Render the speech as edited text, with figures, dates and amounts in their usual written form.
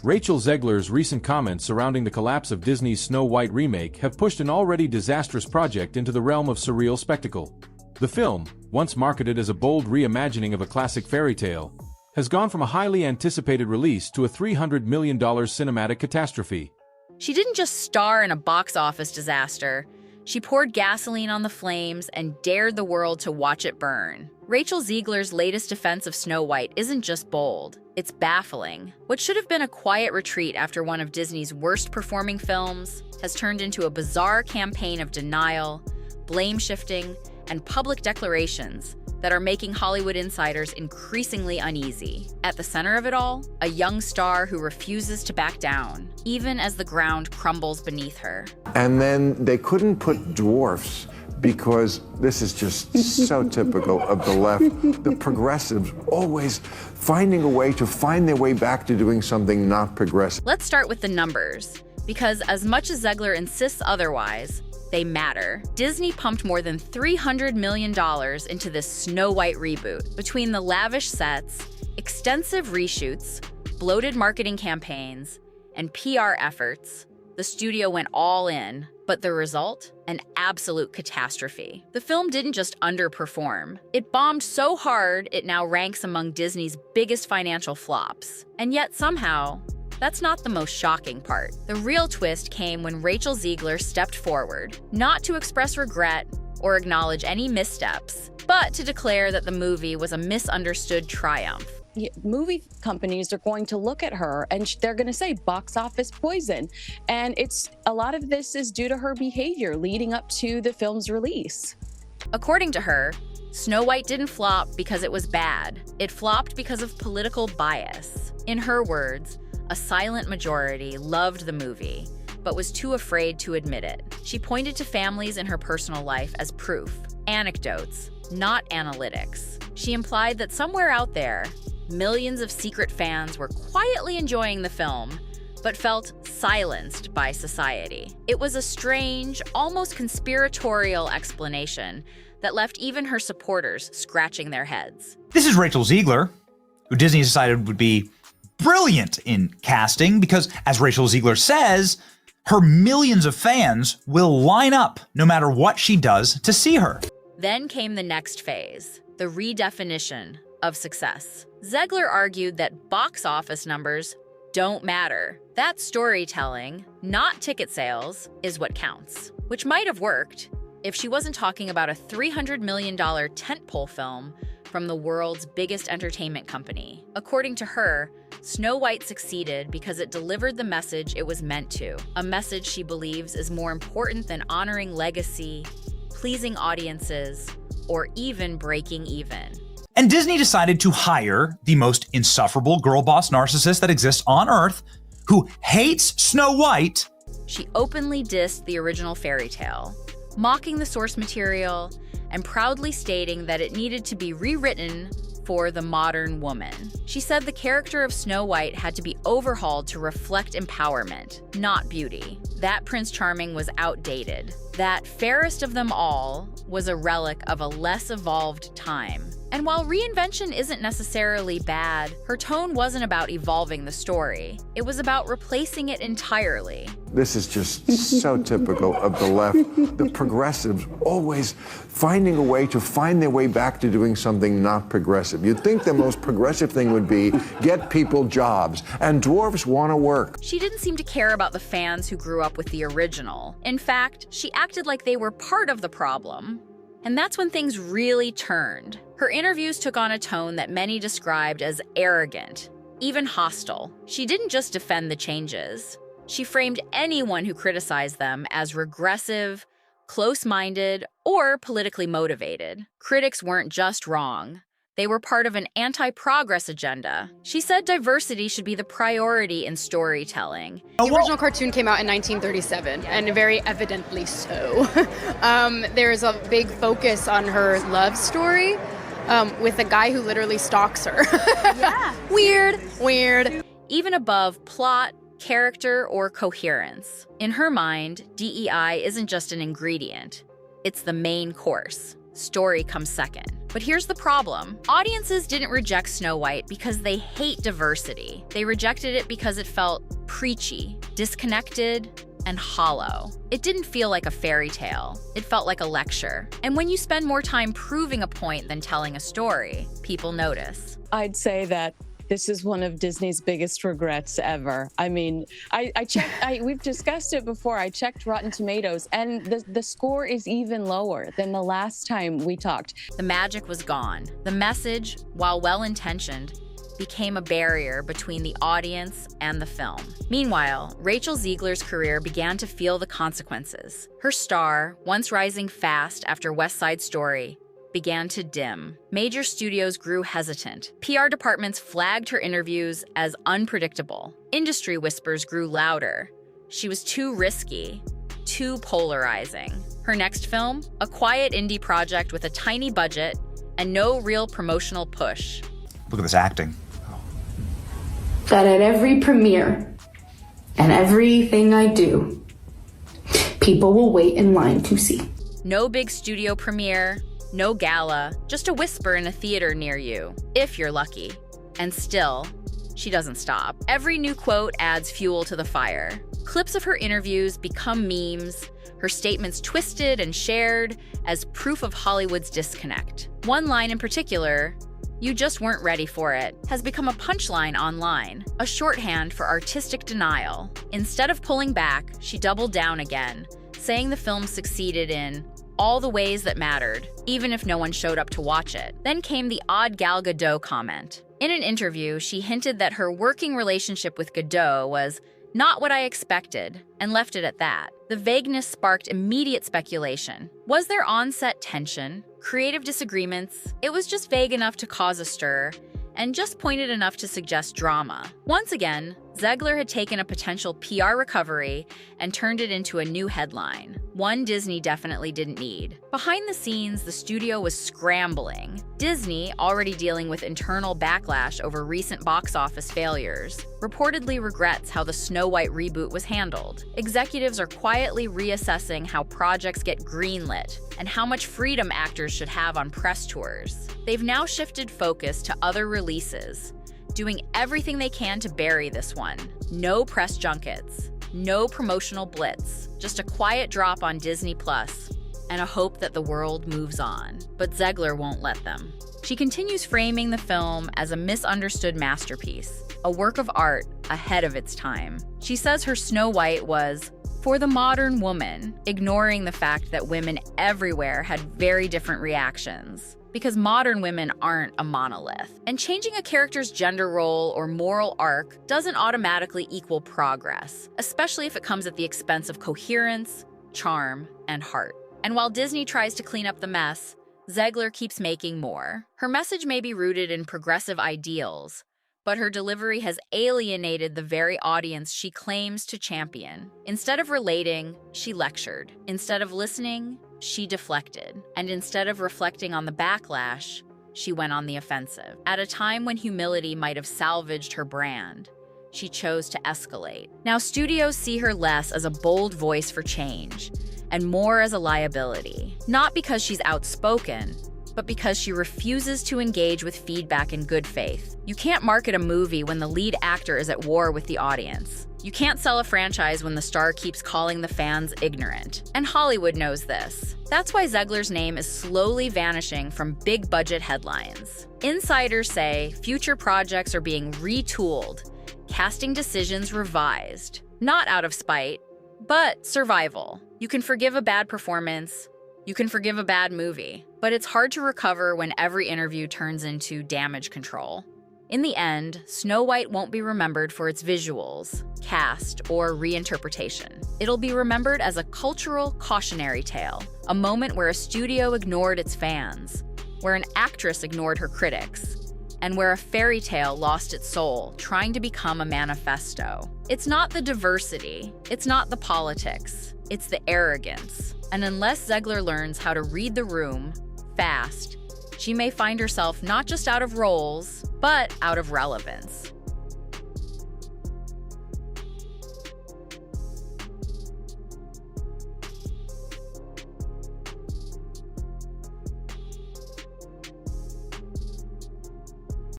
Rachel Zegler's recent comments surrounding the collapse of Disney's Snow White remake have pushed an already disastrous project into the realm of surreal spectacle. The film, once marketed as a bold reimagining of a classic fairy tale, has gone from a highly anticipated release to a $300 million cinematic catastrophe. She didn't just star in a box office disaster. She poured gasoline on the flames and dared the world to watch it burn. Rachel Zegler's latest defense of Snow White isn't just bold, it's baffling. What should have been a quiet retreat after one of Disney's worst-performing films has turned into a bizarre campaign of denial, blame-shifting, and public declarations that are making Hollywood insiders increasingly uneasy. At the center of it all, a young star who refuses to back down, even as the ground crumbles beneath her. And then they couldn't put dwarfs because this is just so typical of the left. The progressives always finding a way to find their way back to doing something not progressive. Let's start with the numbers, because as much as Zegler insists otherwise, they matter. Disney pumped more than $300 million into this Snow White reboot. Between the lavish sets, extensive reshoots, bloated marketing campaigns, and PR efforts, the studio went all in. But the result? An absolute catastrophe. The film didn't just underperform. It bombed so hard it now ranks among Disney's biggest financial flops. And yet somehow, that's not the most shocking part. The real twist came when Rachel Zegler stepped forward, not to express regret or acknowledge any missteps, but to declare that the movie was a misunderstood triumph. Movie companies are going to look at her and they're going to say box office poison. And a lot of this is due to her behavior leading up to the film's release. According to her, Snow White didn't flop because it was bad. It flopped because of political bias. In her words, a silent majority loved the movie, but was too afraid to admit it. She pointed to families in her personal life as proof, anecdotes, not analytics. She implied that somewhere out there, millions of secret fans were quietly enjoying the film, but felt silenced by society. It was a strange, almost conspiratorial explanation that left even her supporters scratching their heads. This is Rachel Zegler, who Disney decided would be brilliant in casting because, as Rachel Zegler says, her millions of fans will line up no matter what she does to see her. Then came the next phase, the redefinition of success. Zegler argued that box office numbers don't matter. That storytelling, not ticket sales, is what counts. Which might have worked if she wasn't talking about a $300 million tentpole film from the world's biggest entertainment company. According to her, Snow White succeeded because it delivered the message it was meant to, a message she believes is more important than honoring legacy, pleasing audiences, or even breaking even. And Disney decided to hire the most insufferable girl boss narcissist that exists on Earth, who hates Snow White. She openly dissed the original fairy tale, mocking the source material and proudly stating that it needed to be rewritten for the modern woman. She said the character of Snow White had to be overhauled to reflect empowerment, not beauty. That Prince Charming was outdated. That fairest of them all was a relic of a less evolved time. And while reinvention isn't necessarily bad, her tone wasn't about evolving the story. It was about replacing it entirely. This is just so typical of the left. The progressives always finding a way to find their way back to doing something not progressive. You'd think the most progressive thing would be get people jobs, and dwarfs want to work. She didn't seem to care about the fans who grew up with the original. In fact, she acted like they were part of the problem. And that's when things really turned. Her interviews took on a tone that many described as arrogant, even hostile. She didn't just defend the changes. She framed anyone who criticized them as regressive, close-minded, or politically motivated. Critics weren't just wrong. They were part of an anti-progress agenda. She said diversity should be the priority in storytelling. The original cartoon came out in 1937, and very evidently so. There's a big focus on her love story with a guy who literally stalks her. Yeah. Weird. Even above plot, character, or coherence. In her mind, DEI isn't just an ingredient. It's the main course. Story comes second. But here's the problem. Audiences didn't reject Snow White because they hate diversity. They rejected it because it felt preachy, disconnected, and hollow. It didn't feel like a fairy tale. It felt like a lecture. And when you spend more time proving a point than telling a story, people notice. I'd say that this is one of Disney's biggest regrets ever. I mean, I checked, we've discussed it before. I checked Rotten Tomatoes, and the score is even lower than the last time we talked. The magic was gone. The message, while well-intentioned, became a barrier between the audience and the film. Meanwhile, Rachel Zegler's career began to feel the consequences. Her star, once rising fast after West Side Story, began to dim. Major studios grew hesitant. PR departments flagged her interviews as unpredictable. Industry whispers grew louder. She was too risky, too polarizing. Her next film, a quiet indie project with a tiny budget and no real promotional push. Look at this acting. That at every premiere and everything I do, people will wait in line to see. No big studio premiere, no gala, just a whisper in a theater near you, if you're lucky. And still, she doesn't stop. Every new quote adds fuel to the fire. Clips of her interviews become memes, her statements twisted and shared as proof of Hollywood's disconnect. One line in particular, "You just weren't ready for it," has become a punchline online, a shorthand for artistic denial. Instead of pulling back, she doubled down again, saying the film succeeded in all the ways that mattered, even if no one showed up to watch it. Then came the odd Gal Gadot comment. In an interview, she hinted that her working relationship with Gadot was not what I expected, and left it at that. The vagueness sparked immediate speculation. Was there on-set tension? Creative disagreements? It was just vague enough to cause a stir, and just pointed enough to suggest drama. Once again, Zegler had taken a potential PR recovery and turned it into a new headline, one Disney definitely didn't need. Behind the scenes, the studio was scrambling. Disney, already dealing with internal backlash over recent box office failures, reportedly regrets how the Snow White reboot was handled. Executives are quietly reassessing how projects get greenlit and how much freedom actors should have on press tours. They've now shifted focus to other releases, doing everything they can to bury this one. No press junkets, no promotional blitz, just a quiet drop on Disney Plus, and a hope that the world moves on. But Zegler won't let them. She continues framing the film as a misunderstood masterpiece, a work of art ahead of its time. She says her Snow White was for the modern woman, ignoring the fact that women everywhere had very different reactions. Because modern women aren't a monolith. And changing a character's gender role or moral arc doesn't automatically equal progress, especially if it comes at the expense of coherence, charm, and heart. And while Disney tries to clean up the mess, Zegler keeps making more. Her message may be rooted in progressive ideals, but her delivery has alienated the very audience she claims to champion. Instead of relating, she lectured. Instead of listening, she deflected. And instead of reflecting on the backlash, she went on the offensive. At a time when humility might have salvaged her brand, she chose to escalate. Now studios see her less as a bold voice for change, and more as a liability. Not because she's outspoken, but because she refuses to engage with feedback in good faith. You can't market a movie when the lead actor is at war with the audience. You can't sell a franchise when the star keeps calling the fans ignorant. And Hollywood knows this. That's why Zegler's name is slowly vanishing from big-budget headlines. Insiders say future projects are being retooled, casting decisions revised. Not out of spite, but survival. You can forgive a bad performance, you can forgive a bad movie, but it's hard to recover when every interview turns into damage control. In the end, Snow White won't be remembered for its visuals, cast, or reinterpretation. It'll be remembered as a cultural cautionary tale, a moment where a studio ignored its fans, where an actress ignored her critics, and where a fairy tale lost its soul, trying to become a manifesto. It's not the diversity, it's not the politics, it's the arrogance. And unless Zegler learns how to read the room fast, she may find herself not just out of roles, but out of relevance.